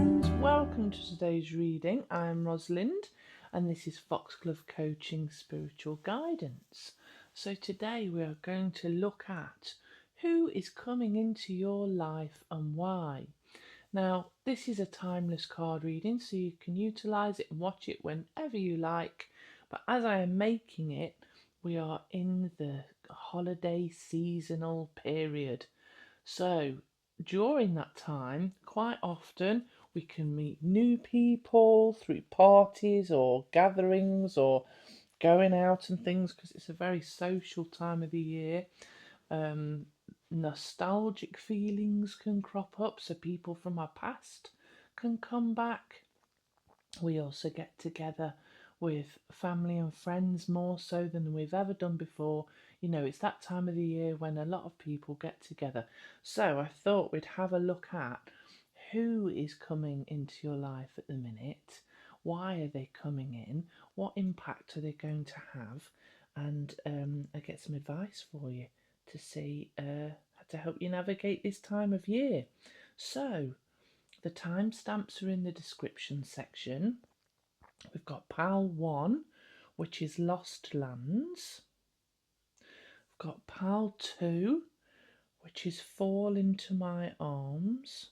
friends, welcome to today's reading. I'm Rosalind and this is Foxglove Coaching Spiritual Guidance. So today we are going to look at who is coming into your life and why. Now this is a timeless card reading, so you can utilise it and watch it whenever you like, but as I am making it, we are in the holiday seasonal period. So during that time, quite often we can meet new people through parties or gatherings or going out and things, because it's a very social time of the year. Nostalgic feelings can crop up, so people from our past can come back. We also get together with family and friends more so than we've ever done before. You know, it's that time of the year when a lot of people get together. So I thought we'd have a look at who is coming into your life at the minute, why are they coming in, what impact are they going to have, and I get some advice for you to see how to help you navigate this time of year. So the timestamps are in the description section. We've got Pal 1, which is Lost Lands. We've got Pal 2, which is Fall Into My Arms.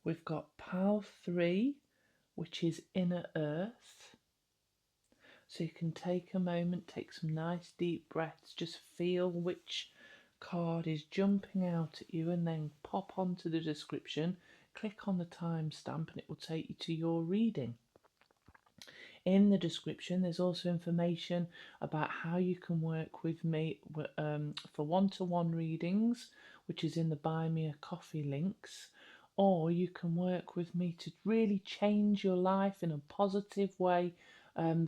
We've got Pal 3, which is Inner Earth. So you can take a moment, take some nice deep breaths, just feel which card is jumping out at you, and then pop onto the description, click on the timestamp, and it will take you to your reading. In the description, there's also information about how you can work with me for one-to-one readings, which is in the Buy Me a Coffee links, or you can work with me to really change your life in a positive way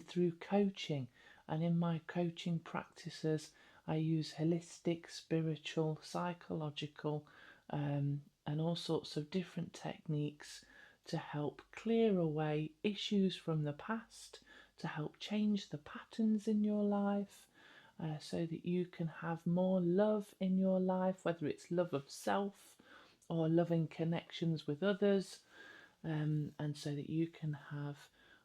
through coaching. And in my coaching practices, I use holistic, spiritual, psychological, and all sorts of different techniques to help clear away issues from the past, to help change the patterns in your life, so that you can have more love in your life, whether it's love of self or loving connections with others, and so that you can have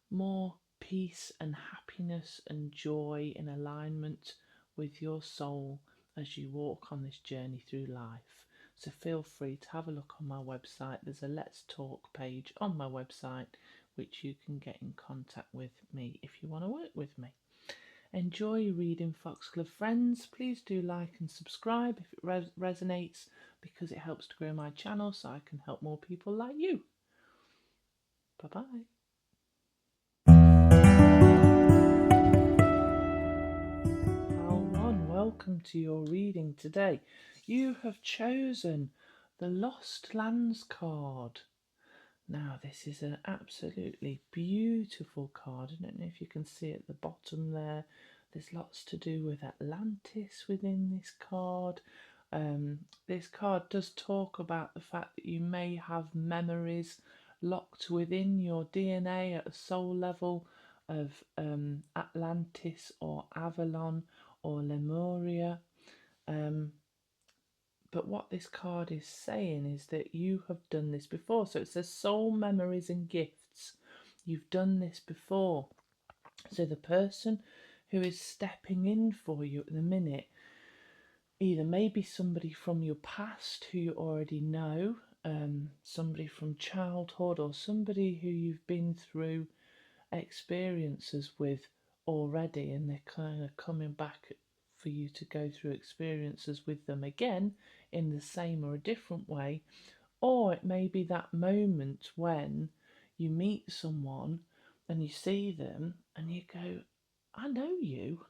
more peace and happiness and joy in alignment with your soul as you walk on this journey through life. So feel free to have a look on my website. There's a Let's Talk page on my website which you can get in contact with me if you want to work with me. Enjoy reading, Foxglove friends. Please do like and subscribe if it resonates, because it helps to grow my channel so I can help more people like you. Bye-bye. Pal 1, welcome to your reading today. You have chosen the Lost Lands card. Now, this is an absolutely beautiful card. I don't know if you can see at the bottom there. There's lots to do with Atlantis within this card. This card does talk about the fact that you may have memories locked within your DNA at a soul level of Atlantis or Avalon or Lemuria. But what this card is saying is that you have done this before. So it says soul memories and gifts. You've done this before. So the person who is stepping in for you at the minute either maybe somebody from your past who you already know, somebody from childhood, or somebody who you've been through experiences with already, and they're kind of coming back for you to go through experiences with them again in the same or a different way. Or it may be that moment when you meet someone and you see them and you go, I know you.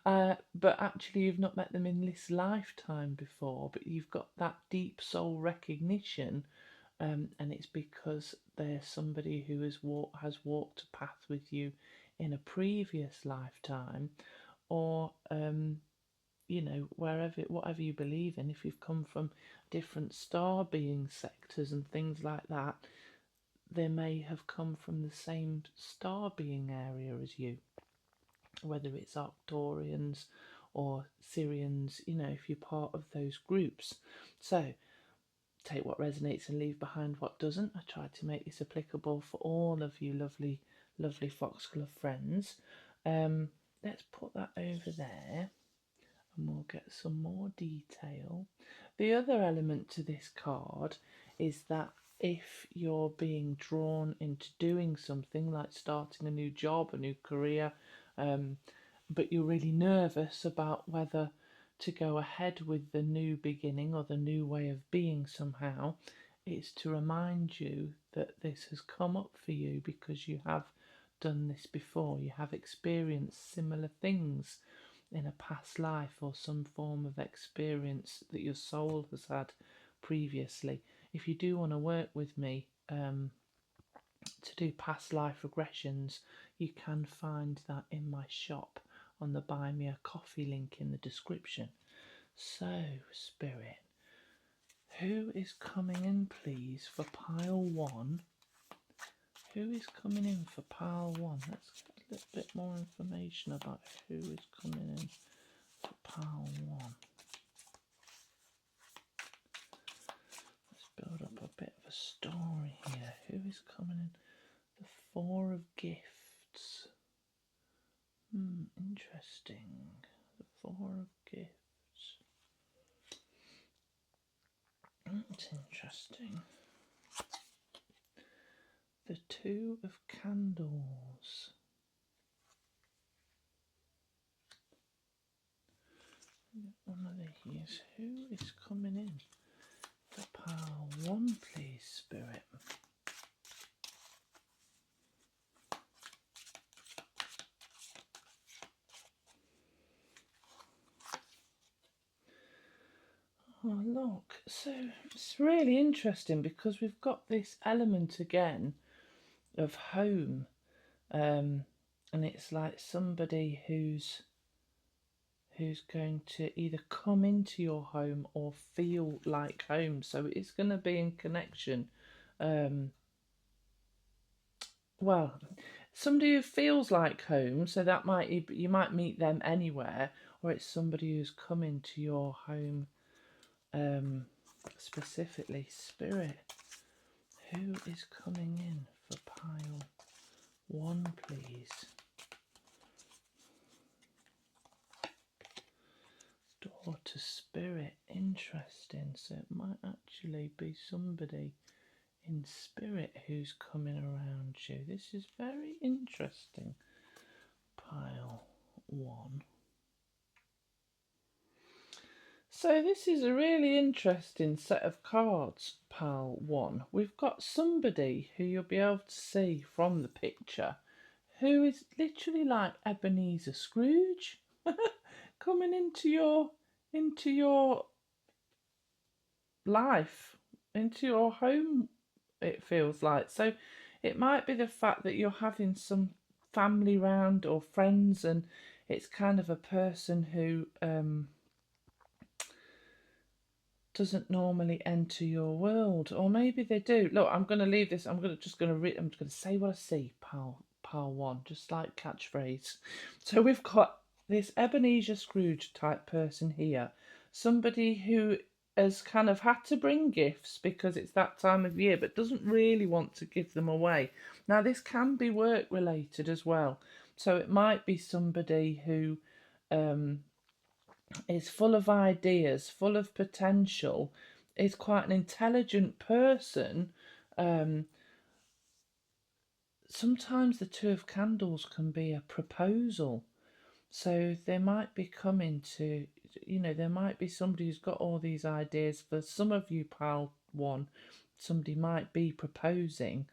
But actually you've not met them in this lifetime before, but you've got that deep soul recognition, and it's because they're somebody who has walked a path with you in a previous lifetime, or you know, whatever you believe in. If you've come from different star being sectors and things like that, they may have come from the same star being area as you, whether it's Arcturians or Syrians, you know, if you're part of those groups. So take what resonates and leave behind what doesn't. I try to make this applicable for all of you lovely Foxglove friends. Let's put that over there and we'll get some more detail. The other element to this card is that if you're being drawn into doing something like starting a new job, a new career, but you're really nervous about whether to go ahead with the new beginning or the new way of being somehow, it's to remind you that this has come up for you because you have done this before. You have experienced similar things in a past life or some form of experience that your soul has had previously. If you do want to work with me to do past life regressions, you can find that in my shop on the Buy Me a Coffee link in the description. So, Spirit, who is coming in, please, for pile 1? Who is coming in for pile 1? Let's get a little bit more information about who is coming in for pile 1. Let's build up a bit of a story here. Who is coming in? The 4 of Gifts. Interesting. The 4 of Gifts. That's interesting. The 2 of Candles. One of these. Who is coming in for pile 1, please, Spirit? Oh, look, so it's really interesting because we've got this element again of home, and it's like somebody who's going to either come into your home or feel like home. So it's going to be in connection. Well, somebody who feels like home, so that you might meet them anywhere, or it's somebody who's come into your home. Specifically, Spirit, who is coming in for pile 1, please? Door to Spirit, interesting. So it might actually be somebody in spirit who's coming around you. This is very interesting. Pile 1. So this is a really interesting set of cards, pile 1. We've got somebody who you'll be able to see from the picture who is literally like Ebenezer Scrooge coming into your life, into your home, it feels like. So it might be the fact that you're having some family round or friends, and it's kind of a person who doesn't normally enter your world, or maybe they do. Look, I'm going to leave this. I'm just going to say what I see. Pile 1, just like catchphrase. So we've got this Ebenezer Scrooge type person here, somebody who has kind of had to bring gifts because it's that time of year, but doesn't really want to give them away. Now, this can be work related as well. So it might be somebody who is full of ideas, full of potential, is quite an intelligent person. Sometimes the 2 of Candles can be a proposal. So they might be coming to, there might be somebody who's got all these ideas. For some of you, pile 1, somebody might be proposing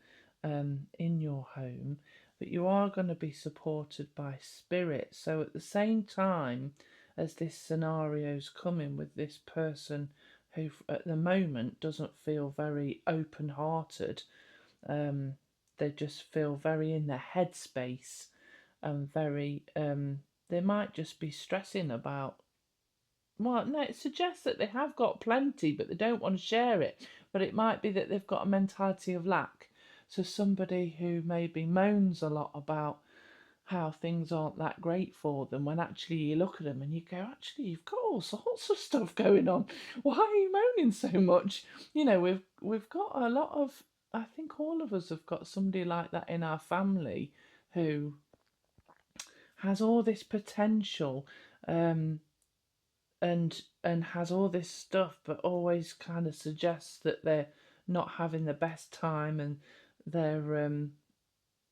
in your home, but you are going to be supported by spirit. So at the same time as this scenario's coming with this person who at the moment doesn't feel very open-hearted, they just feel very in their headspace and very they might just be stressing about, well, no, it suggests that they have got plenty but they don't want to share it, but it might be that they've got a mentality of lack. So somebody who maybe moans a lot about how things aren't that great for them, when actually you look at them and you go, actually, you've got all sorts of stuff going on. Why are you moaning so much? You know, we've got a lot of, I think all of us have got somebody like that in our family who has all this potential, um, and has all this stuff, but always kind of suggests that they're not having the best time, and they're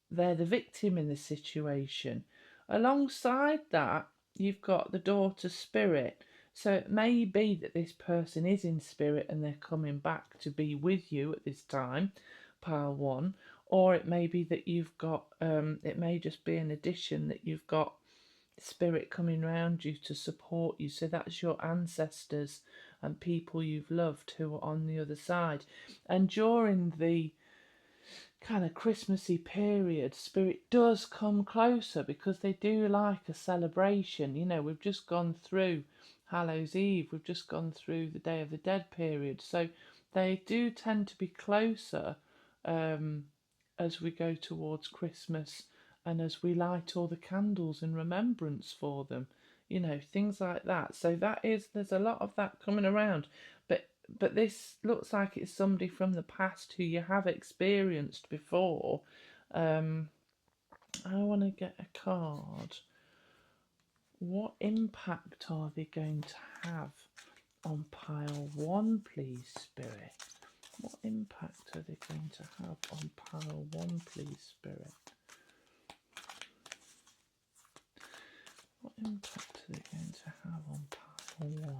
they're the victim in the situation. Alongside that, you've got the daughter spirit. So it may be that this person is in spirit and they're coming back to be with you at this time, pile one. Or it may be that you've got, it may just be an addition that you've got spirit coming round you to support you. So that's your ancestors and people you've loved who are on the other side. And during the kind of Christmassy period, spirit does come closer because they do like a celebration. You know, we've just gone through Hallows Eve, we've just gone through the Day of the Dead period, so they do tend to be closer, as we go towards Christmas and as we light all the candles in remembrance for them, you know, things like that. So there's a lot of that coming around, but this looks like it's somebody from the past who you have experienced before. I want to get a card. What impact are they going to have on pile one, please, Spirit? What impact are they going to have on pile one, please, Spirit? What impact are they going to have on pile one?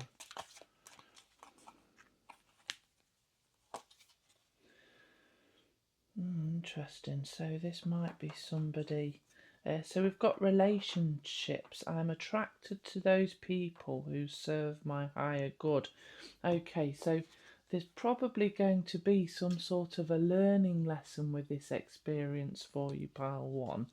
Interesting. So this might be somebody. So we've got relationships. I'm attracted to those people who serve my higher good. Okay, so there's probably going to be some sort of a learning lesson with this experience for you, pile one.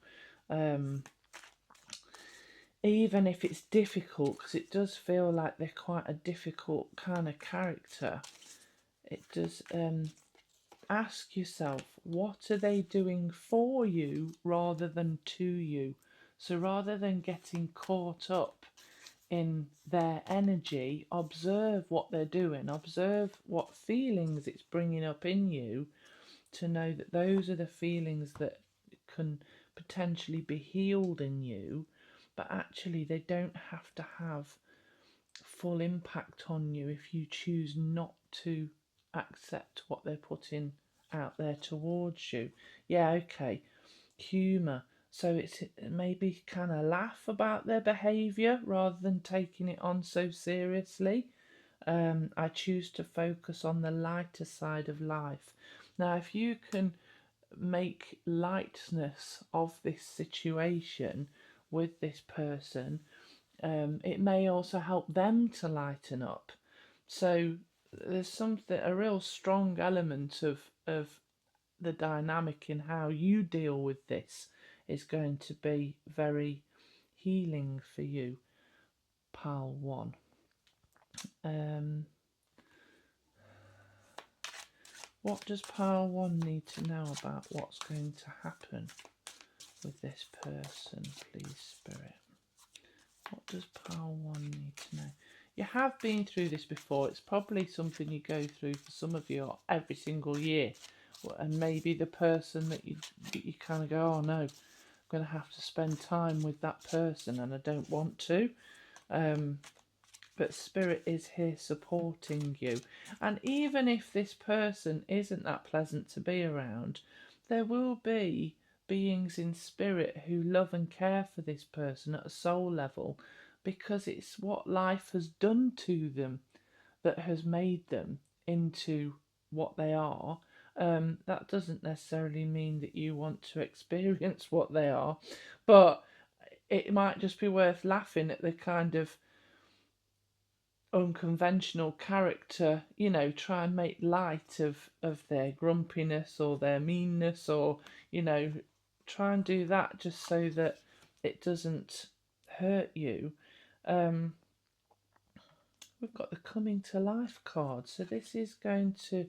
Even if it's difficult, because it does feel like they're quite a difficult kind of character, it does. Ask yourself, what are they doing for you rather than to you? So rather than getting caught up in their energy, observe what they're doing, observe what feelings it's bringing up in you, to know that those are the feelings that can potentially be healed in you, but actually they don't have to have full impact on you if you choose not to accept what they're putting out there towards you. Yeah, okay. Humour. So it's maybe kind of laugh about their behaviour rather than taking it on so seriously. I choose to focus on the lighter side of life. Now, if you can make lightness of this situation with this person, it may also help them to lighten up. So there's something, a real strong element of the dynamic in how you deal with this is going to be very healing for you, pile one. What does pile one need to know about what's going to happen with this person, please, Spirit? What does pile one need to know? You have been through this before. It's probably something you go through for some of you every single year. And maybe the person that you kind of go, oh no, I'm going to have to spend time with that person and I don't want to. But Spirit is here supporting you. And even if this person isn't that pleasant to be around, there will be beings in spirit who love and care for this person at a soul level, because it's what life has done to them that has made them into what they are. That doesn't necessarily mean that you want to experience what they are, but it might just be worth laughing at the kind of unconventional character, you know, try and make light of their grumpiness or their meanness, or, you know, try and do that just so that it doesn't hurt you. We've got the coming to life card, so this is going to,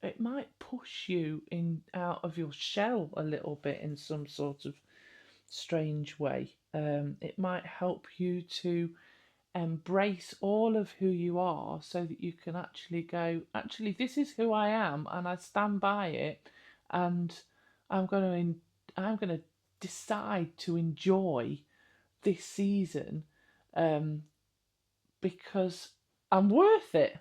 it might push you in out of your shell a little bit in some sort of strange way. It might help you to embrace all of who you are so that you can actually go, actually, this is who I am and I stand by it, and I'm going I'm going to decide to enjoy this season, um, because I'm worth it.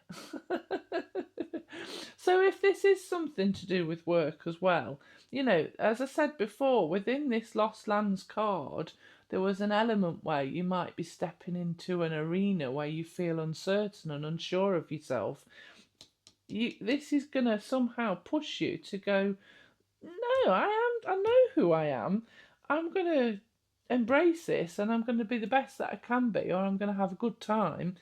So if this is something to do with work as well, you know, as I said before, within this Lost Lands card, there was an element where you might be stepping into an arena where you feel uncertain and unsure of yourself. This is going to somehow push you to go, no, I know who I am. I'm going to embrace this and I'm going to be the best that I can be, or I'm going to have a good time,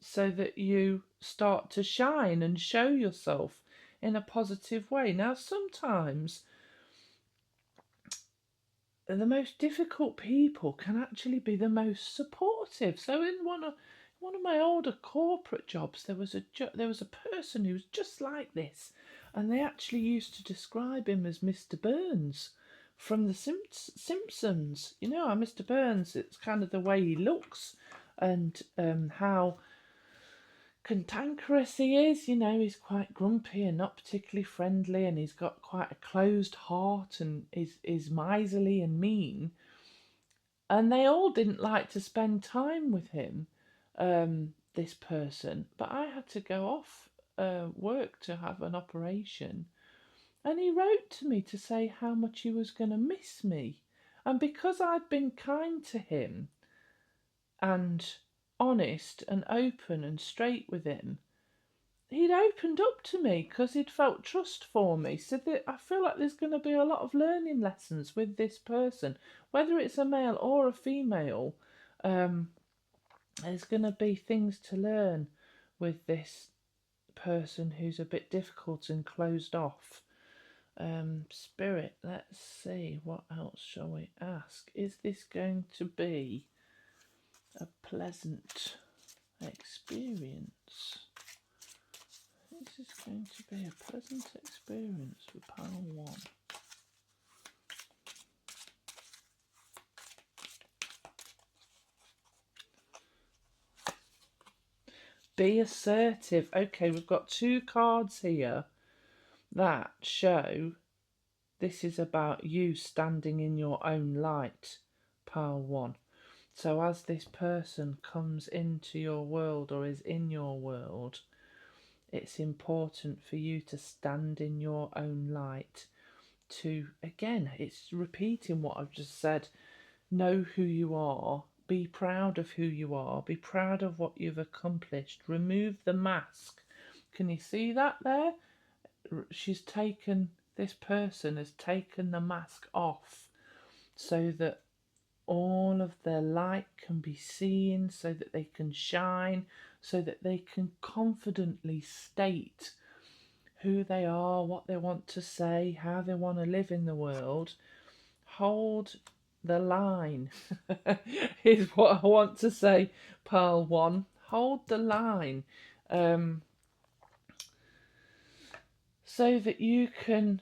so that you start to shine and show yourself in a positive way. Now, sometimes the most difficult people can actually be the most supportive. So in one of my older corporate jobs, there was a person who was just like this, and they actually used to describe him as Mr. Burns from the Simpsons. You know how Mr. Burns, it's kind of the way he looks, and how cantankerous he is. You know, he's quite grumpy and not particularly friendly, and he's got quite a closed heart and is miserly and mean. And they all didn't like to spend time with him, this person. But I had to go off work to have an operation, and he wrote to me to say how much he was going to miss me. And because I'd been kind to him and honest and open and straight with him, he'd opened up to me because he'd felt trust for me. So that I feel like there's going to be a lot of learning lessons with this person, whether it's a male or a female. There's going to be things to learn with this person who's a bit difficult and closed off. Spirit, let's see, what else shall we ask? Is this going to be a pleasant experience? This is going to be a pleasant experience for pile 1. Be assertive. Okay, we've got 2 cards here that show this is about you standing in your own light, pile 1. So as this person comes into your world or is in your world, it's important for you to stand in your own light. To, again, it's repeating what I've just said, know who you are, be proud of who you are, be proud of what you've accomplished, remove the mask. Can you see that there? This person has taken the mask off so that all of their light can be seen, so that they can shine, so that they can confidently state who they are, what they want to say, how they want to live in the world. Hold the line is what I want to say, pile 1. Hold the line, so that you can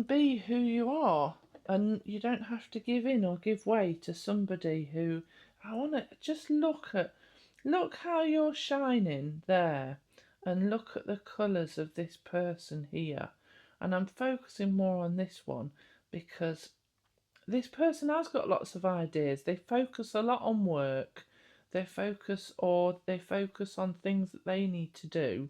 be who you are, and you don't have to give in or give way to somebody who, I want to just look how you're shining there, and look at the colours of this person here. And I'm focusing more on this one because this person has got lots of ideas. They focus a lot on work. They focus on things that they need to do.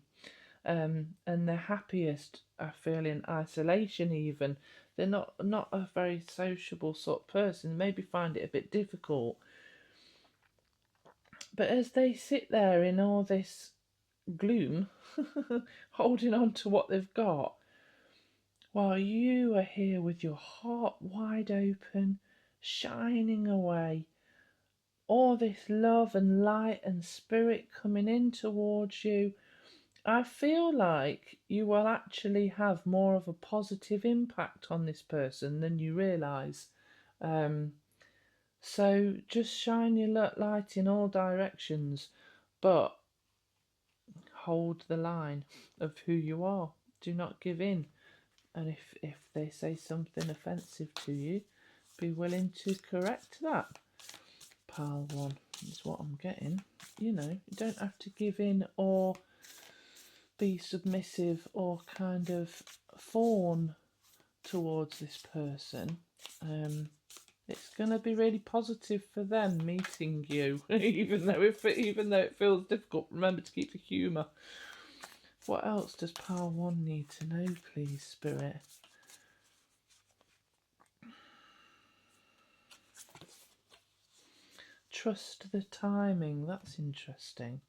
And they're happiest, I feel, in isolation even. They're not a very sociable sort of person. Maybe find it a bit difficult. But as they sit there in all this gloom, holding on to what they've got, while you are here with your heart wide open, shining away, all this love and light and spirit coming in towards you, I feel like you will actually have more of a positive impact on this person than you realise. So just shine your light in all directions, but hold the line of who you are. Do not give in. And if they say something offensive to you, be willing to correct that. Pile 1 is what I'm getting. You know, you don't have to give in or be submissive or kind of fawn towards this person. It's going to be really positive for them meeting you, even though it feels difficult. Remember to keep the humour. What else does pile 1 need to know, please, Spirit? Trust the timing. That's interesting.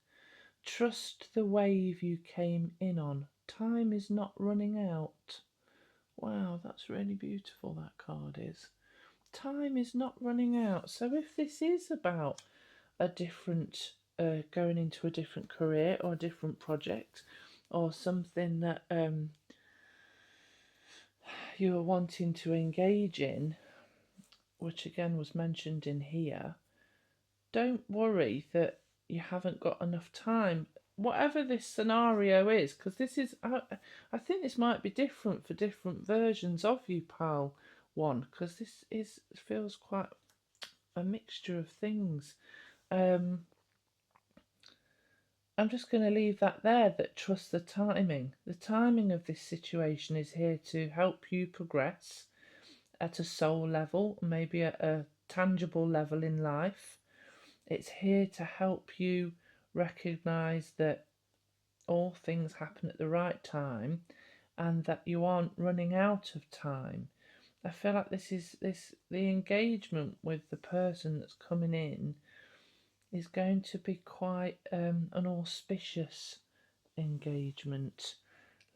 Trust the wave you came in on. Time is not running out. Wow, that's really beautiful, that card is. Time is not running out. So if this is about a different, going into a different career or a different project, or something that you are wanting to engage in, which again was mentioned in here, don't worry that you haven't got enough time. Whatever this scenario is, because this is, I think this might be different for different versions of you, pal 1, because this feels quite a mixture of things. I'm just going to leave that there, that trust the timing. The timing of this situation is here to help you progress at a soul level, maybe at a tangible level in life. It's here to help you recognise that all things happen at the right time and that you aren't running out of time. I feel like the engagement with the person that's coming in is going to be quite an auspicious engagement.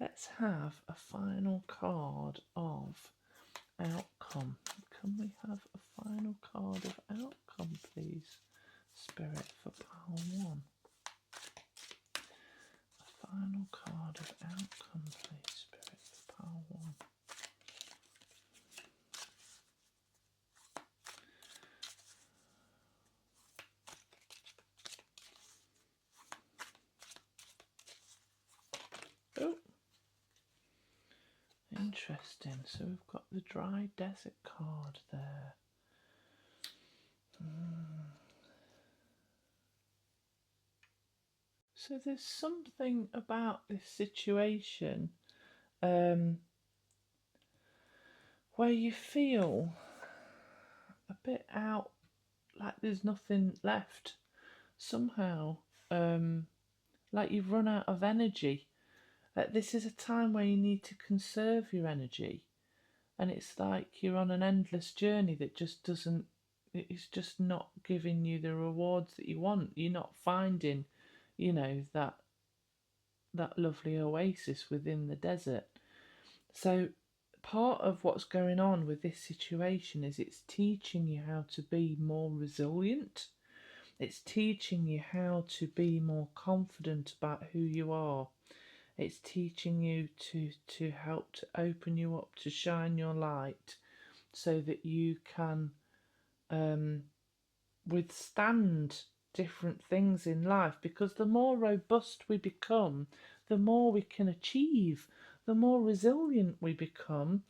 Let's have a final card of outcome. Can we have a final card of outcome, please, Spirit, for pile 1? A final card of outcome, please, Spirit, for pile 1. Oh, interesting. So we've got the dry desert card there. So there's something about this situation where you feel a bit out, like there's nothing left somehow, like you've run out of energy. This is a time where you need to conserve your energy, and it's like you're on an endless journey that just doesn't, it's just not giving you the rewards that you want. You're not finding, you know, that lovely oasis within the desert. So part of what's going on with this situation is it's teaching you how to be more resilient. It's teaching you how to be more confident about who you are. It's teaching you to help to open you up, to shine your light, so that you can withstand different things in life. Because the more robust we become, the more we can achieve, the more resilient we become,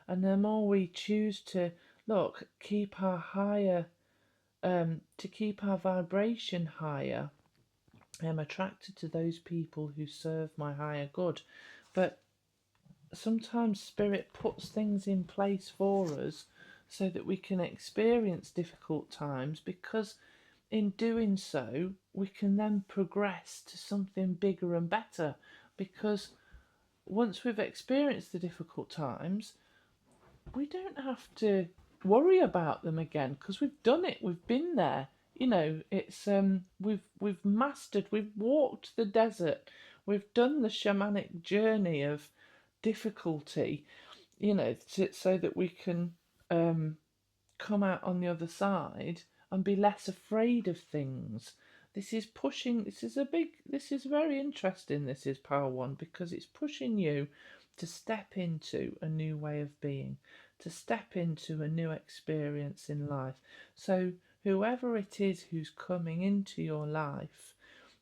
and the more we choose to keep our higher, to keep our vibration higher. I'm attracted to those people who serve my higher good. But sometimes Spirit puts things in place for us so that we can experience difficult times, because in doing so we can then progress to something bigger and better. Because once we've experienced the difficult times, we don't have to worry about them again, because we've done it, we've been there. You know, it's we've mastered, we've walked the desert, we've done the shamanic journey of difficulty, you know, so that we can come out on the other side and be less afraid of things. This is pushing, this is very interesting, this is Power 1, because it's pushing you to step into a new way of being, to step into a new experience in life. So whoever it is who's coming into your life,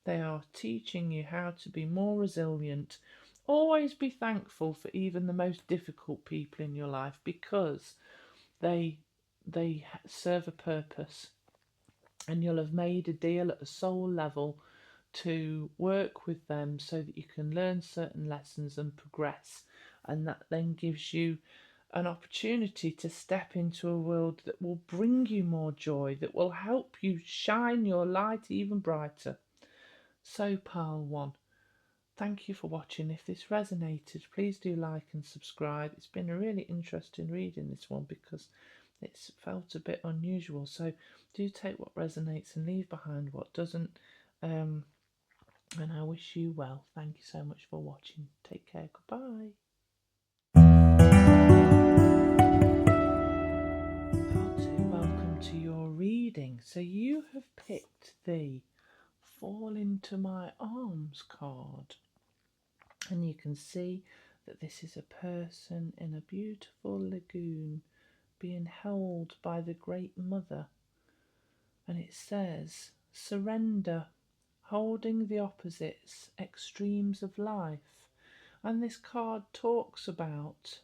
they are teaching you how to be more resilient, always be thankful for even the most difficult people in your life, because they serve a purpose, and you'll have made a deal at a soul level to work with them so that you can learn certain lessons and progress, and that then gives you an opportunity to step into a world that will bring you more joy, that will help you shine your light even brighter. So, Pile 1, thank you for watching. If this resonated, please do like and subscribe. It's been a really interesting reading, this one, because it's felt a bit unusual. So do take what resonates and leave behind what doesn't. And I wish you well. Thank you so much for watching. Take care. Goodbye. Welcome to your reading. So you have picked the Fall Into My Arms card. And you can see that this is a person in a beautiful lagoon being held by the Great Mother. And it says, surrender, holding the opposites, extremes of life. And this card talks about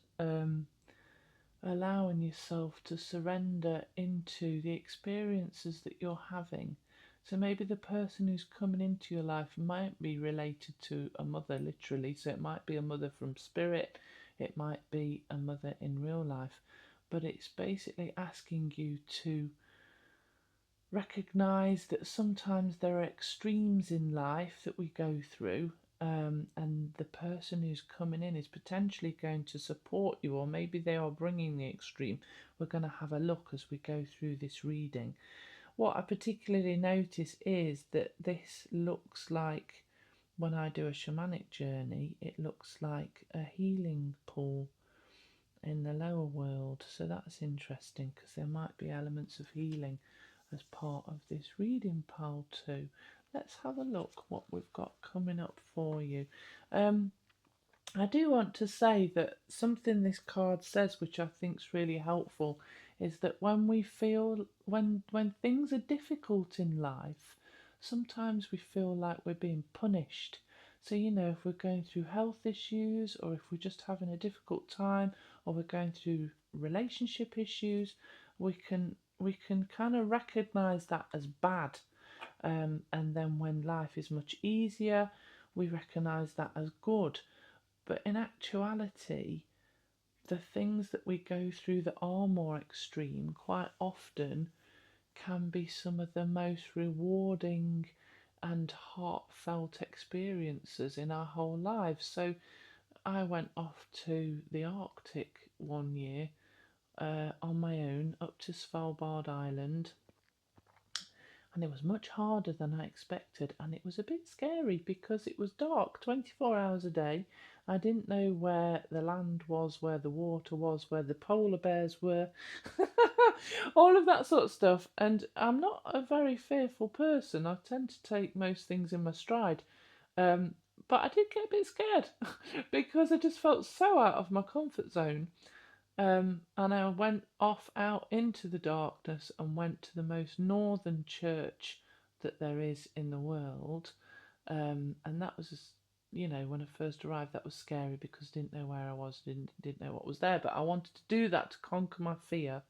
allowing yourself to surrender into the experiences that you're having. So maybe the person who's coming into your life might be related to a mother, literally. So it might be a mother from spirit, it might be a mother in real life. But it's basically asking you to recognise that sometimes there are extremes in life that we go through, and the person who's coming in is potentially going to support you, or maybe they are bringing the extreme. We're going to have a look as we go through this reading. What I particularly notice is that this looks like, when I do a shamanic journey, it looks like a healing pool in the lower world. So that's interesting, because there might be elements of healing as part of this reading, Pile 2. Let's have a look what we've got coming up for you. I do want to say that something this card says, which I think is really helpful, is that when we feel, when things are difficult in life, sometimes we feel like we're being punished. So, you know, if we're going through health issues, or if we're just having a difficult time, or we're going through relationship issues, we can kind of recognise that as bad. And then when life is much easier, we recognise that as good. But in actuality, the things that we go through that are more extreme quite often can be some of the most rewarding and heartfelt experiences in our whole lives. So I went off to the Arctic one year on my own, up to Svalbard Island, and it was much harder than I expected, and it was a bit scary because it was dark 24 hours a day. I didn't know where the land was, where the water was, where the polar bears were, all of that sort of stuff. And I'm not a very fearful person. I tend to take most things in my stride. But I did get a bit scared because I just felt so out of my comfort zone. And I went off out into the darkness and went to the most northern church that there is in the world. And that was, you know, when I first arrived, that was scary because I didn't know where I was, didn't know what was there. But I wanted to do that to conquer my fear.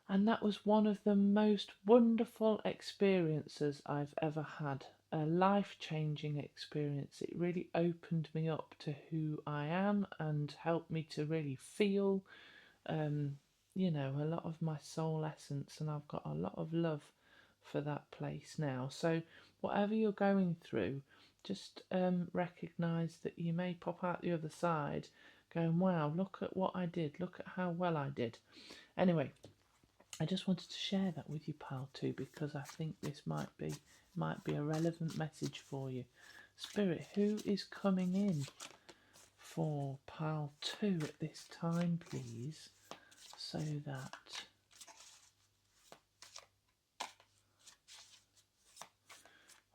And that was one of the most wonderful experiences I've ever had. A life-changing experience. It really opened me up to who I am and helped me to really feel, you know, a lot of my soul essence. And I've got a lot of love for that place now. So whatever you're going through, just recognise that you may pop out the other side going, wow, look at what I did. Look at how well I did. Anyway, I just wanted to share that with you, Pile 2, because I think this might be a relevant message for you. Spirit, who is coming in for Pile 2 at this time, please, so that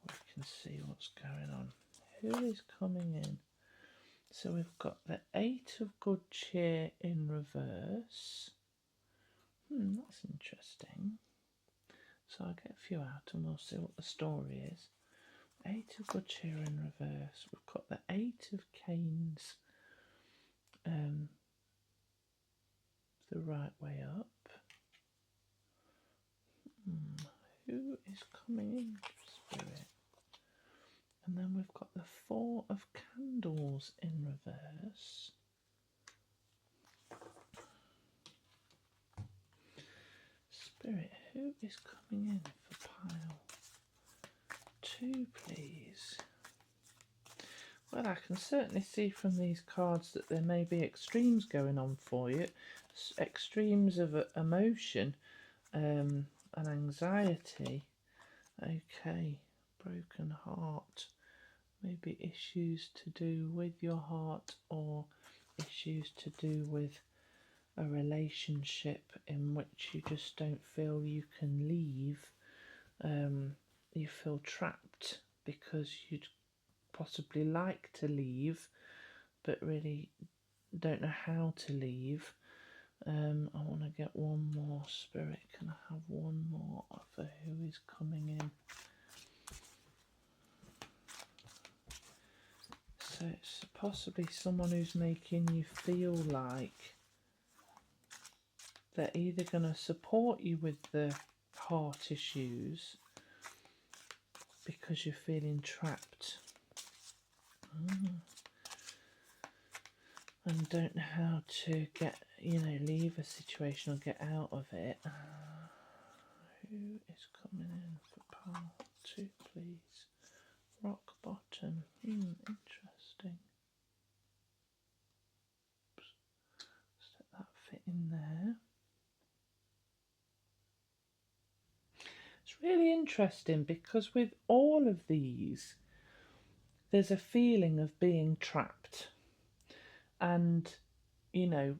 we can see what's going on. Who is coming in? So we've got the 8 of Good Cheer in reverse. That's interesting. So I'll get a few out and we'll see what the story is. Eight of Goods here in reverse. We've got the Eight of Canes the right way up. Who is coming in, Spirit? And then we've got the Four of Candles in reverse. Spirit, who is coming in for pile 2, please? Well, I can certainly see from these cards that there may be extremes going on for you. Extremes of emotion and anxiety. Okay, broken heart. Maybe issues to do with your heart or issues to do with a relationship in which you just don't feel you can leave. You feel trapped because you'd possibly like to leave but really don't know how to leave. I want to get one more, Spirit. Can I have one more for who is coming in? So it's possibly someone who's making you feel like they're either going to support you with the heart issues because you're feeling trapped and don't know how to get, leave a situation or get out of it. Who is coming in for pile 2, please? Rock bottom. Interesting. Let's let that fit in there. It's really interesting because with all of these, there's a feeling of being trapped. And,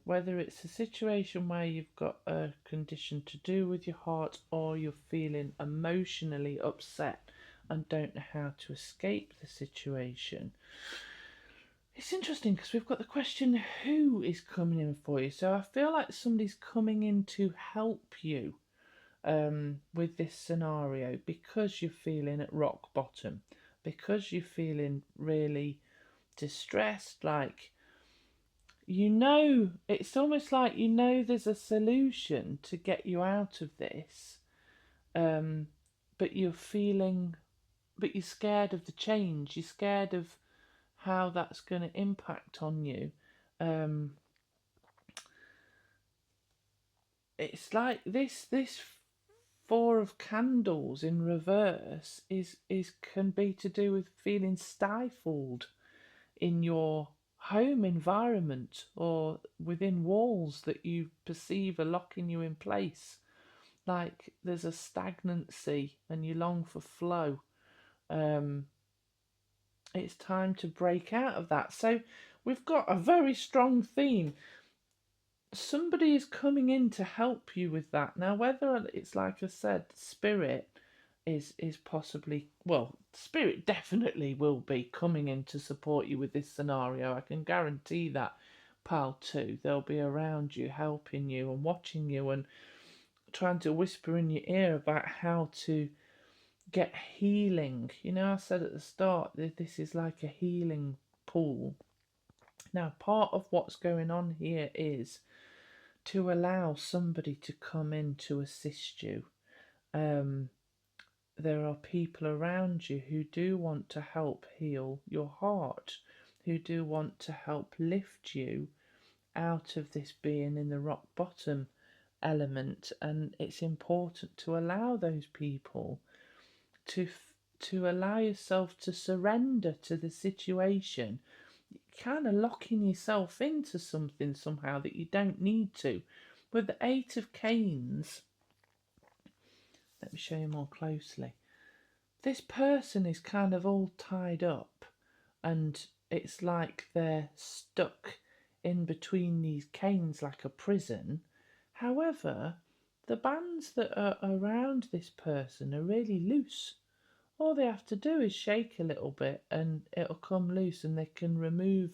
whether it's a situation where you've got a condition to do with your heart or you're feeling emotionally upset and don't know how to escape the situation. It's interesting because we've got the question, who is coming in for you? So I feel like somebody's coming in to help you with this scenario because you're feeling at rock bottom, because you're feeling really distressed, like, it's almost like there's a solution to get you out of this, but you're scared of the change. You're scared of how that's going to impact on you. It's like this Four of Candles in reverse is can be to do with feeling stifled in your home environment or within walls that you perceive are locking you in place. Like there's a stagnancy and you long for flow. It's time to break out of that. So we've got a very strong theme. Somebody is coming in to help you with that. Now, whether it's, like I said, Spirit is possibly, well, Spirit definitely will be coming in to support you with this scenario. I can guarantee that, pal, too. They'll be around you, helping you and watching you and trying to whisper in your ear about how to get healing. I said at the start that this is like a healing pool. Now, part of what's going on here is to allow somebody to come in to assist you. There are people around you who do want to help heal your heart, who do want to help lift you out of this being in the rock bottom element, and it's important to allow those people to allow yourself to surrender to the situation. Kind of locking yourself into something somehow that you don't need to. With the Eight of Canes, let me show you more closely. This person is kind of all tied up and it's like they're stuck in between these canes like a prison. However, the bands that are around this person are really loose. All they have to do is shake a little bit and it'll come loose and they can remove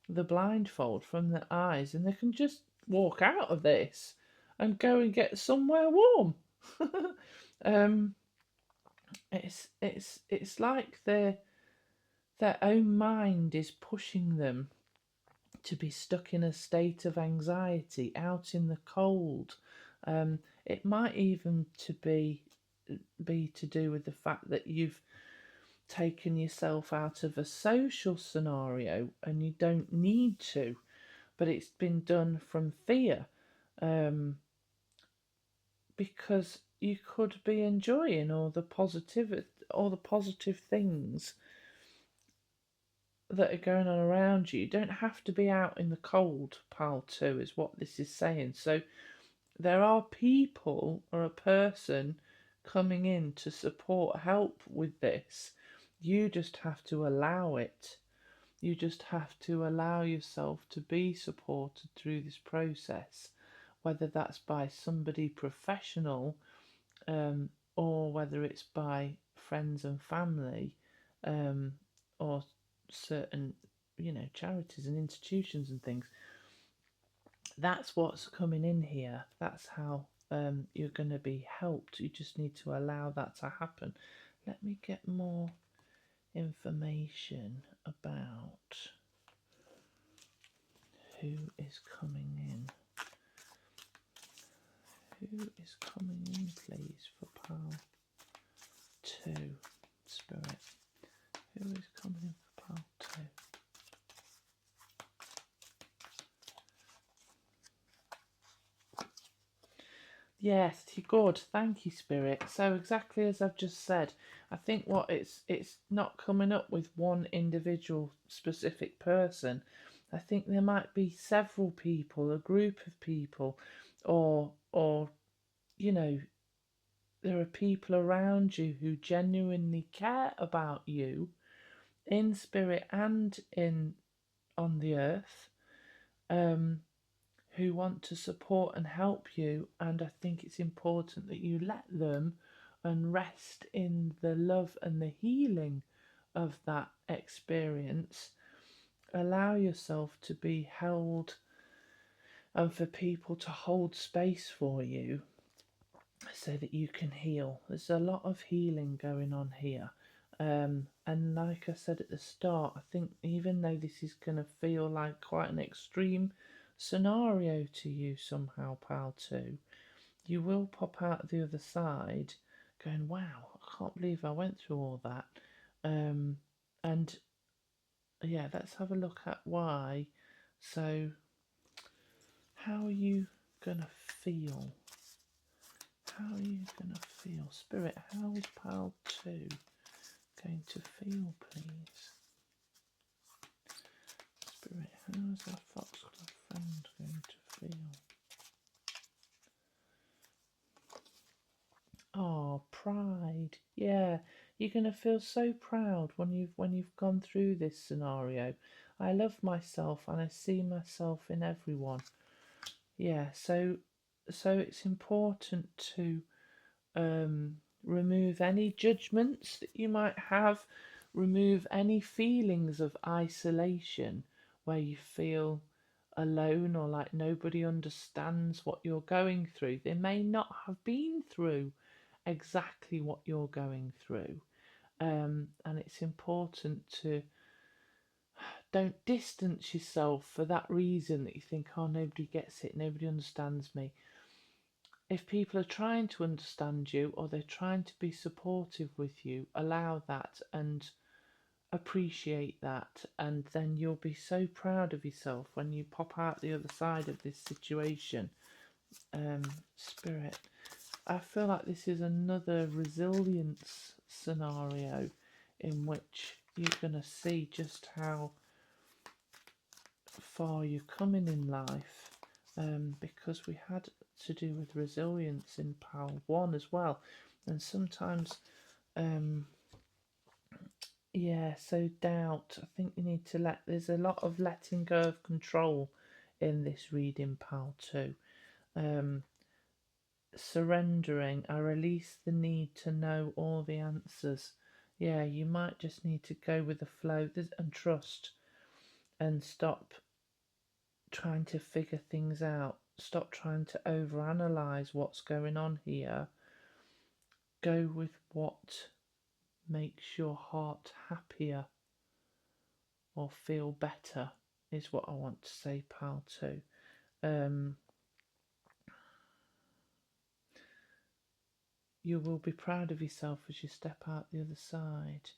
the blindfold from their eyes and they can just walk out of this and go and get somewhere warm. it's like their own mind is pushing them to be stuck in a state of anxiety out in the cold. It might even be to do with the fact that you've taken yourself out of a social scenario and you don't need to, but it's been done from fear, because you could be enjoying all the positive things that are going on around you. You don't have to be out in the cold, pal, too, is what this is saying. So there are people or a person coming in to support, help with this. You just have to allow it. You just have to allow yourself to be supported through this process, whether that's by somebody professional, or whether it's by friends and family, or certain, charities and institutions and things. That's what's coming in here. That's how you're going to be helped. You just need to allow that to happen. Let me get more information about who is coming in. Who is coming in, please, for pal 2, Spirit? Who is coming in for pal 2? Yes, you're good. Thank you, Spirit. So exactly as I've just said, I think what it's not coming up with one individual specific person. I think there might be several people, a group of people, or there are people around you who genuinely care about you in spirit and in on the earth, who want to support and help you. And I think it's important that you let them and rest in the love and the healing of that experience. Allow yourself to be held and for people to hold space for you so that you can heal. There's a lot of healing going on here. And like I said at the start, I think even though this is going to feel like quite an extreme scenario to you somehow, pal, too, you will pop out the other side going, wow, I can't believe I went through all that. And yeah, let's have a look at why. So, how are you going to feel? How are you going to feel? Spirit, how is pal 2 going to feel, please? Spirit, how is our Foxglove friend going to feel? Oh, pride. Yeah, you're going to feel so proud when you've gone through this scenario. I love myself and I see myself in everyone. Yeah, so it's important to remove any judgments that you might have, remove any feelings of isolation where you feel alone or like nobody understands what you're going through. They may not have been through exactly what you're going through. And it's important to don't distance yourself for that reason that you think, oh, nobody gets it, nobody understands me. If people are trying to understand you or they're trying to be supportive with you, allow that and appreciate that, and then you'll be so proud of yourself when you pop out the other side of this situation. Spirit, I feel like this is another resilience scenario in which you're going to see just how far you're coming in life, because we had to do with resilience in pal 1 as well, and sometimes so doubt, I think you need to there's a lot of letting go of control in this reading, pal 2. Surrendering, I release the need to know all the answers. Yeah, you might just need to go with the flow and trust and stop trying to figure things out. Stop trying to overanalyze what's going on here. Go with what makes your heart happier or feel better, is what I want to say, pal, too. You will be proud of yourself as you step out the other side.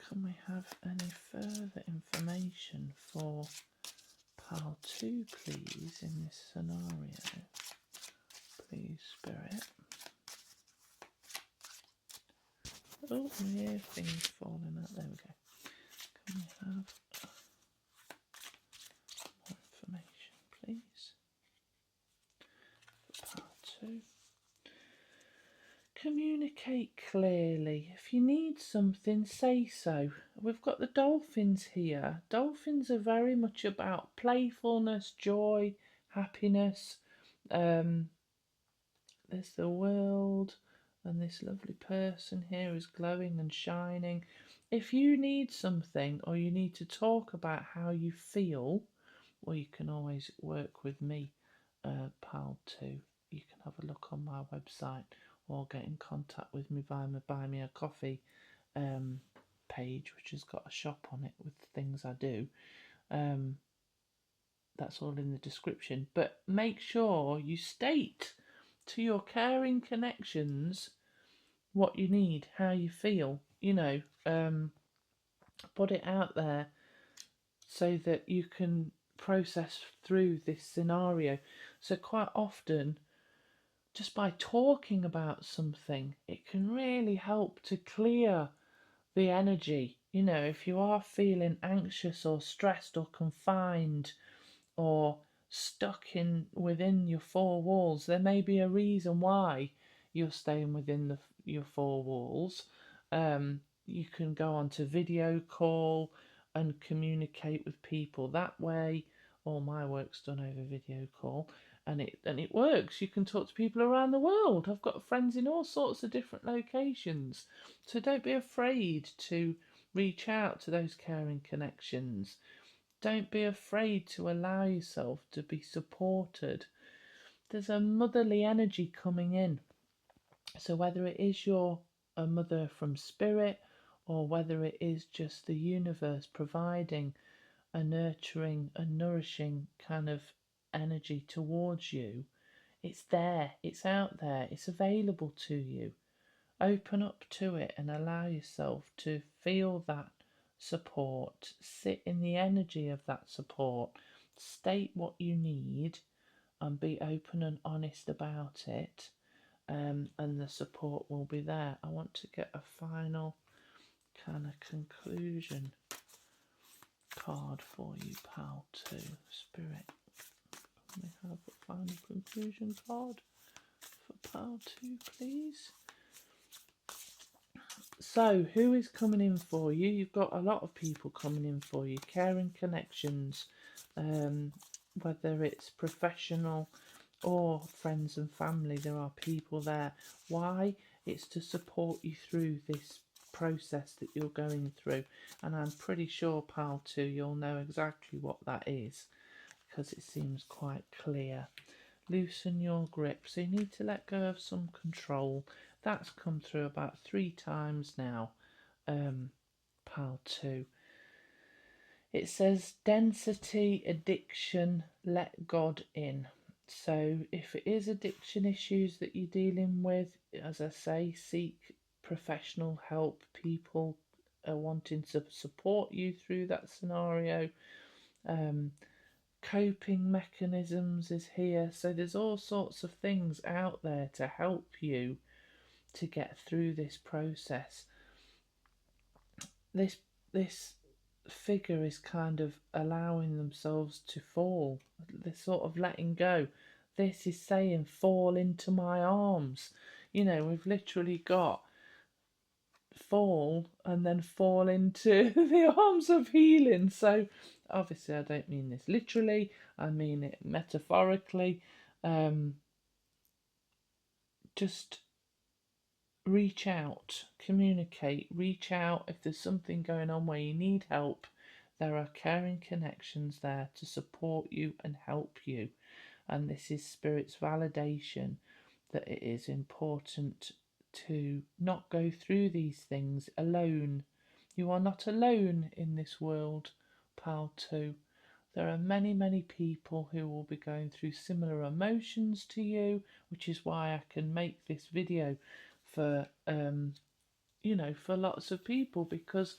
Can we have any further information for pal 2, please, in this scenario? Please, Spirit. Oh, yeah, things falling out. There we go. Can we have more information, please? For pal 2. Communicate clearly. If you need something, say so. We've got the dolphins here. Dolphins are very much about playfulness, joy, happiness. There's the world, and this lovely person here is glowing and shining. If you need something, or you need to talk about how you feel, well, you can always work with me, pal 2. You can have a look on my website, or get in contact with me via my Buy Me a Coffee page, which has got a shop on it with things I do. That's all in the description. But make sure you state to your caring connections what you need, how you feel, put it out there so that you can process through this scenario. So quite often, just by talking about something, it can really help to clear the energy. If you are feeling anxious or stressed or confined or stuck within your four walls, there may be a reason why you're staying within your four walls. You can go on to video call and communicate with people that way. All my work's done over video call, and it works. You can talk to people around the world. I've got friends in all sorts of different locations, so don't be afraid to reach out to those caring connections. Don't be afraid to allow yourself to be supported. There's a motherly energy coming in. So whether it is a mother from spirit, or whether it is just the universe providing a nurturing and nourishing kind of energy towards you, it's there, it's out there, it's available to you. Open up to it and allow yourself to feel that support. Sit in the energy of that support. State what you need and be open and honest about it. And the support will be there. I want to get a final kind of conclusion card for you, pal 2. Spirit, let me have a final conclusion card for pal 2, please. So, who is coming in for you? You've got a lot of people coming in for you. Caring connections, whether it's professional or friends and family, there are people there. Why? It's to support you through this process that you're going through. And I'm pretty sure, pal 2, you'll know exactly what that is, because it seems quite clear. Loosen your grip. So you need to let go of some control. That's come through about 3 times now, pal 2. It says density, addiction, let God in. So if it is addiction issues that you're dealing with, as I say, seek professional help. People are wanting to support you through that scenario. Coping mechanisms is here. So there's all sorts of things out there to help you to get through this process. This figure is kind of allowing themselves to fall. They're sort of letting go. This is saying, fall into my arms. We've literally got fall and then fall into the arms of healing. So obviously I don't mean this literally, I mean it metaphorically. Just reach out, communicate, reach out. If there's something going on where you need help, there are caring connections there to support you and help you. And this is Spirit's validation that it is important to not go through these things alone. You are not alone in this world, pal 2. There are many, many people who will be going through similar emotions to you, which is why I can make this video for, for lots of people, because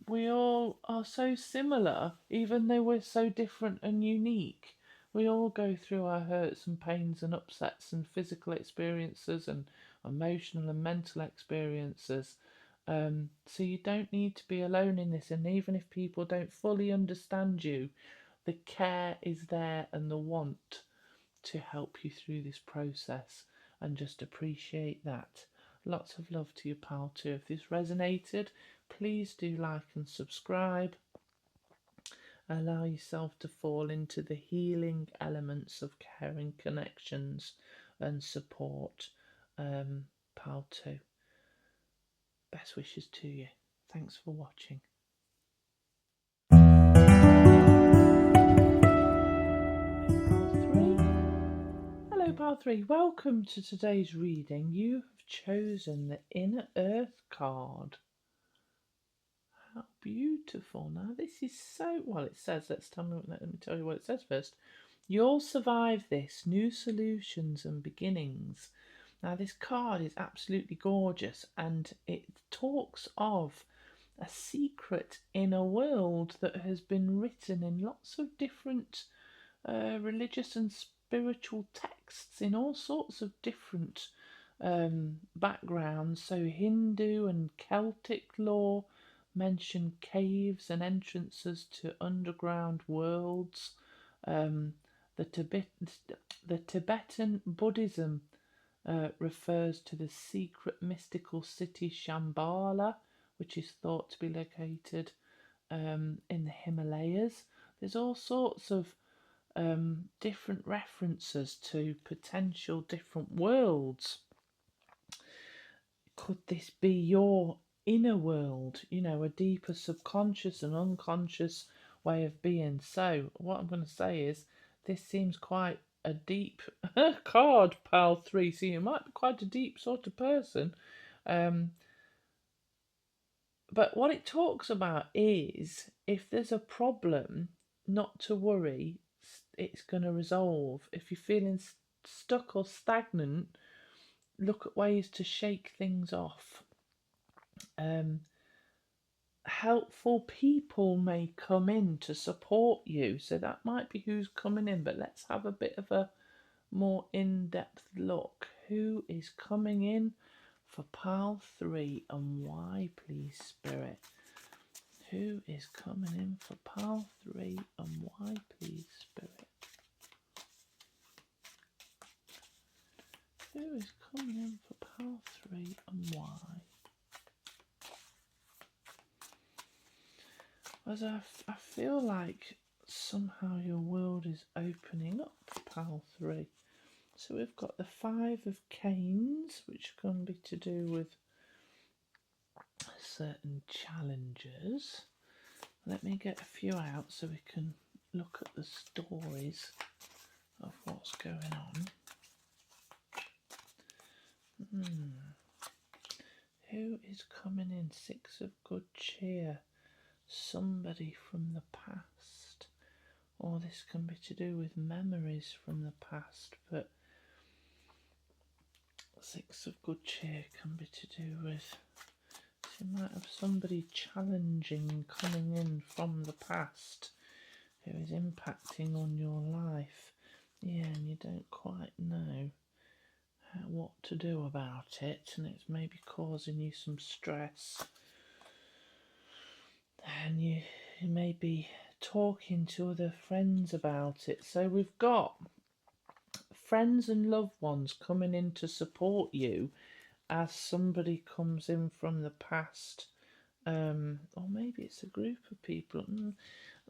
we all are so similar, even though we're so different and unique. We all go through our hurts and pains and upsets and physical experiences and emotional and mental experiences. So you don't need to be alone in this. And even if people don't fully understand you, the care is there and the want to help you through this process, and just appreciate that. Lots of love to you, pal 2. If this resonated, please do like and subscribe. Allow yourself to fall into the healing elements of caring connections and support. Pal 2. Best wishes to you. Thanks for watching. Hello, Pal 3. Welcome to today's reading. You have chosen the Inner Earth card. How beautiful. Now, this is so... Well, it says... Let me tell you what it says first. You'll survive this. New solutions and beginnings. Now, this card is absolutely gorgeous, and it talks of a secret inner world that has been written in lots of different religious and spiritual texts in all sorts of different backgrounds. So Hindu and Celtic lore mention caves and entrances to underground worlds. The Tibetan Buddhism refers to the secret mystical city Shambhala, which is thought to be located in the Himalayas. There's all sorts of different references to potential different worlds. Could this be your inner world? A deeper subconscious and unconscious way of being. So what I'm going to say is, this seems quite a deep card, pal 3. So you might be quite a deep sort of person. But what it talks about is, if there's a problem, not to worry, it's going to resolve. If you're feeling stuck or stagnant, look at ways to shake things off. Helpful people may come in to support you, so that might be who's coming in, but let's have a bit of a more in-depth look. Who is coming in for pal 3 and why, please, Spirit? Who is coming in for pal 3 and why, please, Spirit? Who is coming in for pal 3 and why? As I feel like somehow your world is opening up, pal 3. So we've got the 5 of Canes, which can be to do with certain challenges. Let me get a few out so we can look at the stories of what's going on. Who is coming in? 6 of Good Cheer. Somebody from the past. Or this can be to do with memories from the past, but 6 of Good Cheer can be to do with... So you might have somebody challenging coming in from the past who is impacting on your life. Yeah, and you don't quite know what to do about it, and it's maybe causing you some stress. And you may be talking to other friends about it. So we've got friends and loved ones coming in to support you as somebody comes in from the past, or maybe it's a group of people.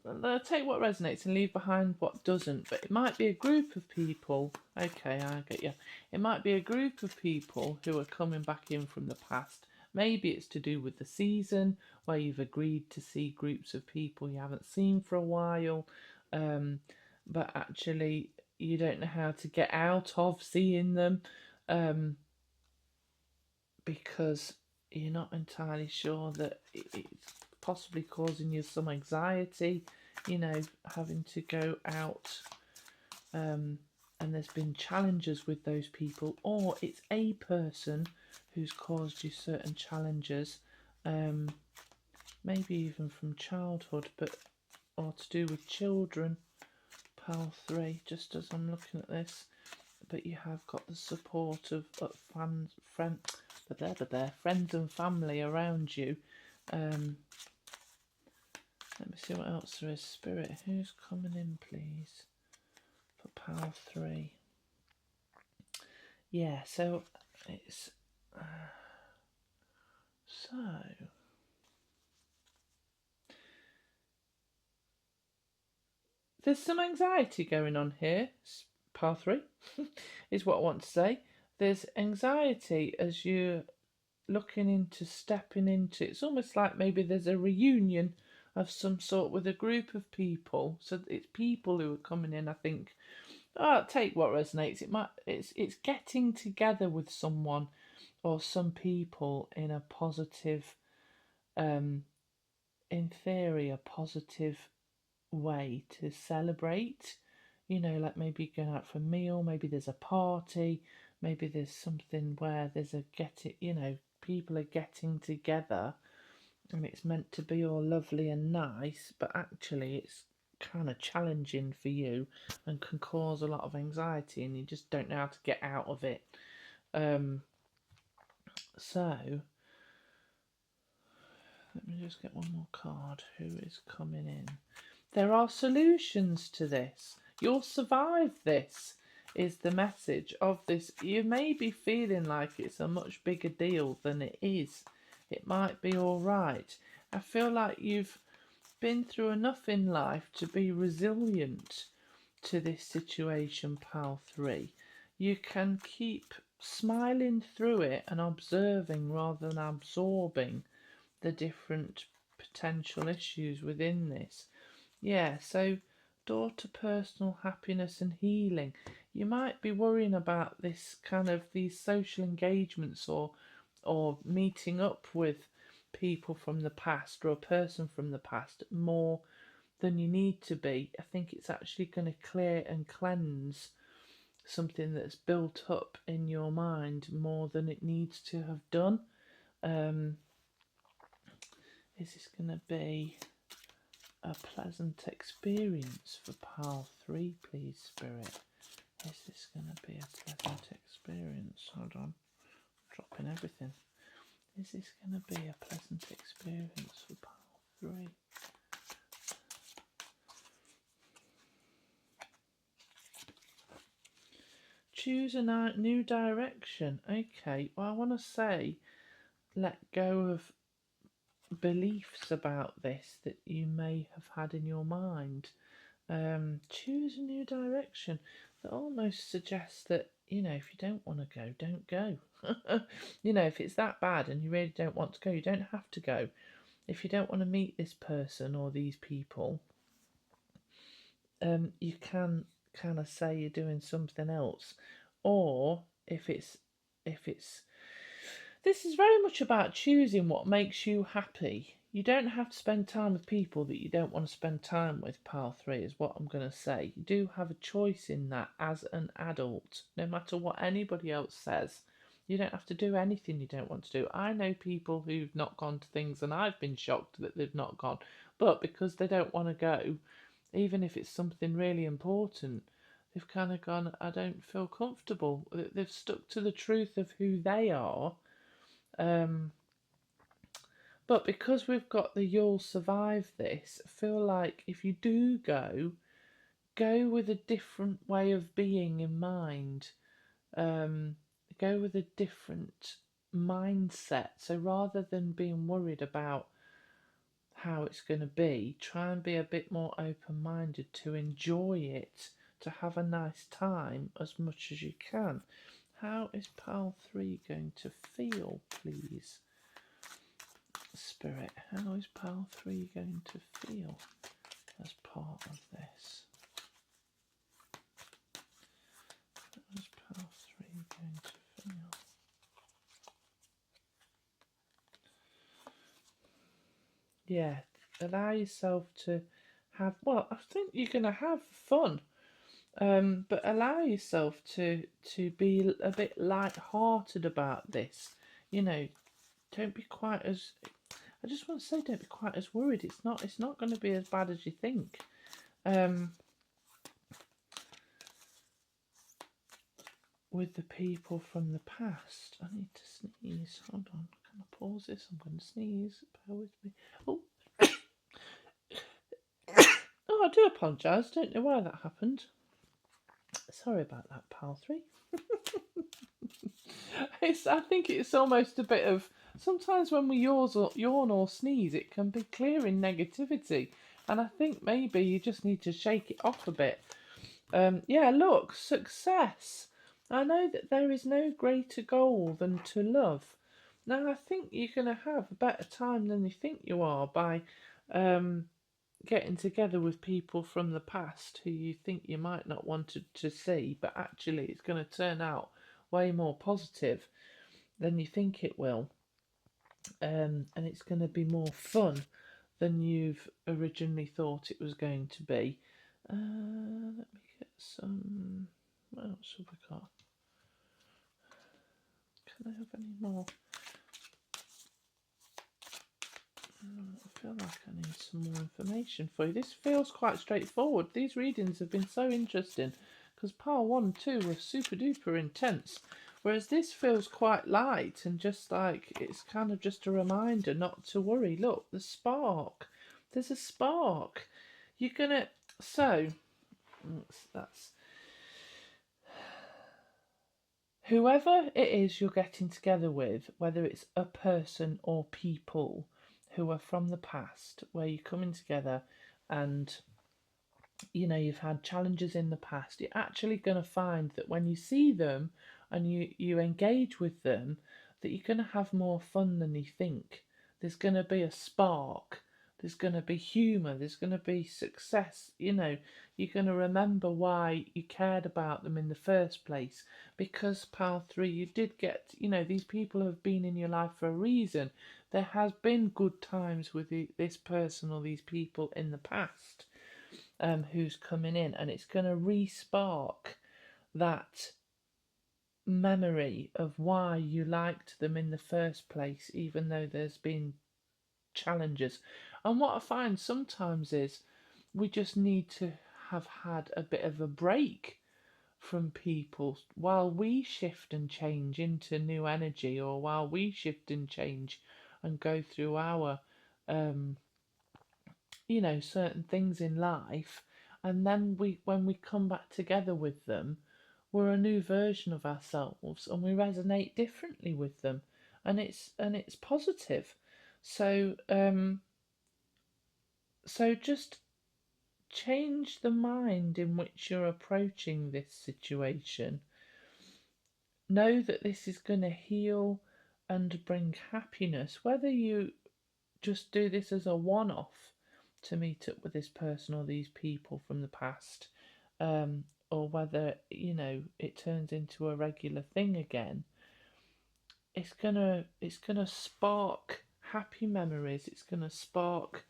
I'll take what resonates and leave behind what doesn't, but it might be a group of people. Okay, I get you. It might be a group of people who are coming back in from the past. Maybe it's to do with the season, where you've agreed to see groups of people you haven't seen for a while, but actually you don't know how to get out of seeing them. because you're not entirely sure that it's possibly causing you some anxiety, you know, having to go out, and there's been challenges with those people, or it's a person who's caused you certain challenges, maybe even from childhood, but or to do with children, pile 3, just as I'm looking at this. But you have got the support of friends and family around you. Let me see what else there is. Spirit, who's coming in, please, for pile 3? Yeah, so it's so there's some anxiety going on here. Pile 3 is what I want to say. There's anxiety as you're looking into stepping into. It's almost like maybe there's a reunion of some sort with a group of people. So it's people who are coming in. I think. Take what resonates. It's getting together with someone or some people in a positive, in theory, a positive way to celebrate. You know, like maybe going out for a meal, maybe there's a party, maybe there's something where there's people are getting together and it's meant to be all lovely and nice, but actually it's kind of challenging for you and can cause a lot of anxiety and you just don't know how to get out of it. So let me just get one more card. Who is coming in? There are solutions to this. You'll survive this, is the message of this. You may be feeling like it's a much bigger deal than it is. It might be all right. I feel like you've been through enough in life to be resilient to this situation, pile 3. You can keep smiling through it and observing rather than absorbing the different potential issues within this. Yeah, so door to personal happiness and healing. You might be worrying about this kind of these social engagements or meeting up with people from the past or a person from the past more than you need to be. I think it's actually going to clear and cleanse something that's built up in your mind more than it needs to have done. Is this going to be a pleasant experience for pile 3, please, Spirit? Is this going to be a pleasant experience? Hold on, dropping everything. Is this going to be a pleasant experience for pile 3? Choose a new direction. Okay, well, I want to say let go of beliefs about this that you may have had in your mind. Choose a new direction. That almost suggests that, you know, if you don't want to go, don't go. You know, if it's that bad and you really don't want to go, you don't have to go. If you don't want to meet this person or these people, you can kind of say you're doing something else. Or if it's this is very much about choosing what makes you happy. You don't have to spend time with people that you don't want to spend time with, pile 3, is what I'm going to say. You do have a choice in that as an adult, no matter what anybody else says. You don't have to do anything you don't want to do. I know people who've not gone to things and I've been shocked that they've not gone. But because they don't want to go, even if it's something really important, they've kind of gone, I don't feel comfortable. They've stuck to the truth of who they are. But because we've got the you'll survive this, I feel like if you do go with a different way of being in mind. Go with a different mindset. So rather than being worried about how it's going to be, try and be a bit more open-minded to enjoy it, to have a nice time as much as you can. How is pile 3 going to feel, please? Spirit, how is pile 3 going to feel as part of this? How is pile 3 going to feel? Yeah, allow yourself to have, well, I think you're going to have fun, but allow yourself to be a bit light-hearted about this. You know, don't be quite as, I just want to say, don't be quite as worried. It's not going to be as bad as you think. With the people from the past. I need to sneeze. Hold on. Can I pause this? I'm going to sneeze. Bear with me. Oh, oh, I do apologise. Don't know why that happened. Sorry about that, pal 3. I think it's almost a bit of, sometimes when we yawn or sneeze, it can be clearing negativity, and I think maybe you just need to shake it off a bit. Yeah, look, success. I know that there is no greater goal than to love. Now, I think you're going to have a better time than you think you are by getting together with people from the past who you think you might not want to see, but actually it's going to turn out way more positive than you think it will. And it's going to be more fun than you've originally thought it was going to be. Let me get some. What else have we got? Can I have any more? I feel like I need some more information for you. This feels quite straightforward. These readings have been so interesting because pile 1 and 2 were super duper intense, whereas this feels quite light and just like it's kind of just a reminder not to worry. Look, the spark. There's a spark. You're gonna. So that's whoever it is you're getting together with, whether it's a person or people who are from the past, where you're coming together and you've had challenges in the past, you're actually going to find that when you see them and you engage with them, that you're going to have more fun than you think. There's going to be a spark. There's going to be humour. There's going to be success. You're going to remember why you cared about them in the first place. Because, pal 3, you did get, these people have been in your life for a reason. There has been good times with this person or these people in the past who's coming in. And it's going to re-spark that memory of why you liked them in the first place, even though there's been challenges. And what I find sometimes is we just need to have had a bit of a break from people while we shift and change into new energy, or while we shift and change and go through our certain things in life. And then when we come back together with them, we're a new version of ourselves and we resonate differently with them, and it's positive. So just change the mind in which you're approaching this situation. Know that this is going to heal and bring happiness, whether you just do this as a one-off to meet up with this person or these people from the past, or whether it turns into a regular thing again. It's gonna spark happy memories. It's gonna spark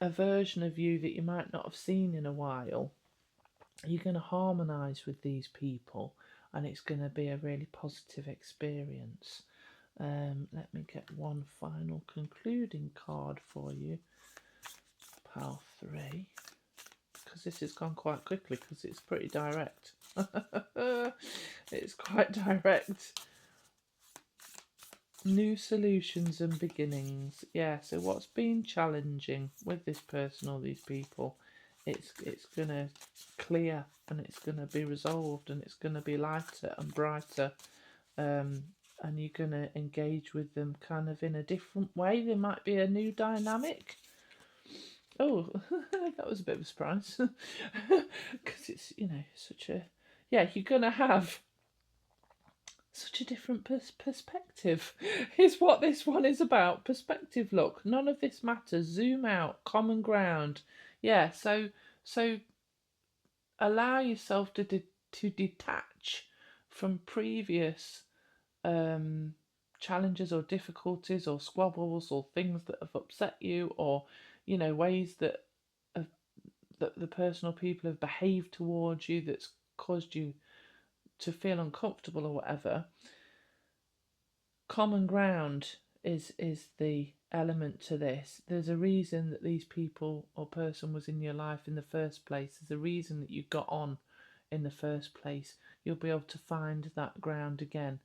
a version of you that you might not have seen in a while. You're going to harmonise with these people, and it's going to be a really positive experience. Let me get one final concluding card for you, pile 3, because this has gone quite quickly because it's pretty direct. It's quite direct. New solutions and beginnings. Yeah, so what's been challenging with this person or these people, it's going to clear, and it's going to be resolved, and it's going to be lighter and brighter, and you're going to engage with them kind of in a different way. There might be a new dynamic. Oh, that was a bit of a surprise. Because it's, such a... Yeah, you're going to have such a different perspective is what this one is about. Perspective. Look, none of this matters. Zoom out. Common ground. Yeah, so allow yourself to detach from previous challenges or difficulties or squabbles or things that have upset you, or ways that the person or people have behaved towards you that's caused you to feel uncomfortable or whatever. Common ground is the element to this. There's a reason that these people or person was in your life in the first place. There's a reason that you got on in the first place. You'll be able to find that ground again.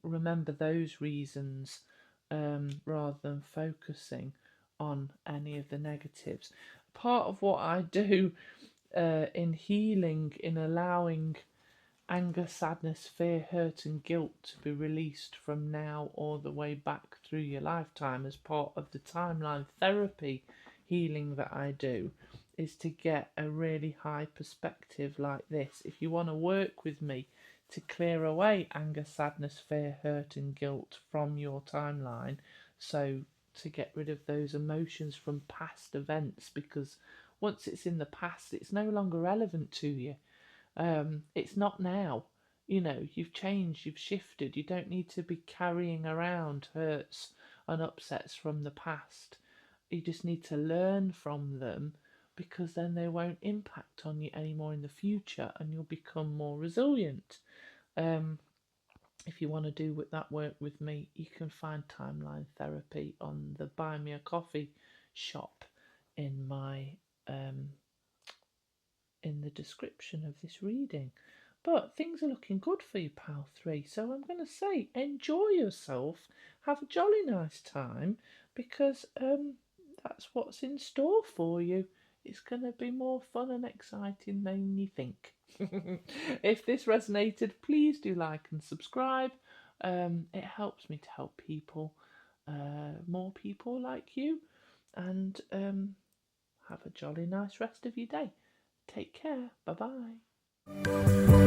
Remember those reasons, rather than focusing on any of the negatives. Part of what I do in healing, in allowing anger, sadness, fear, hurt and guilt to be released from now all the way back through your lifetime, as part of the timeline therapy healing that I do, is to get a really high perspective like this. If you want to work with me to clear away anger, sadness, fear, hurt and guilt from your timeline, so to get rid of those emotions from past events, because once it's in the past, it's no longer relevant to you. It's not now. You've changed, you've shifted. You don't need to be carrying around hurts and upsets from the past. You just need to learn from them, because then they won't impact on you anymore in the future, and you'll become more resilient. If you want to do with that work with me, you can find timeline therapy on the Buy Me a Coffee shop in my in the description of this reading. But things are looking good for you, pal 3. So I'm going to say, enjoy yourself, have a jolly nice time, because that's what's in store for you. It's going to be more fun and exciting than you think. If this resonated, please do like and subscribe. It helps me to help people, more people like you, and have a jolly nice rest of your day. Take care. Bye bye.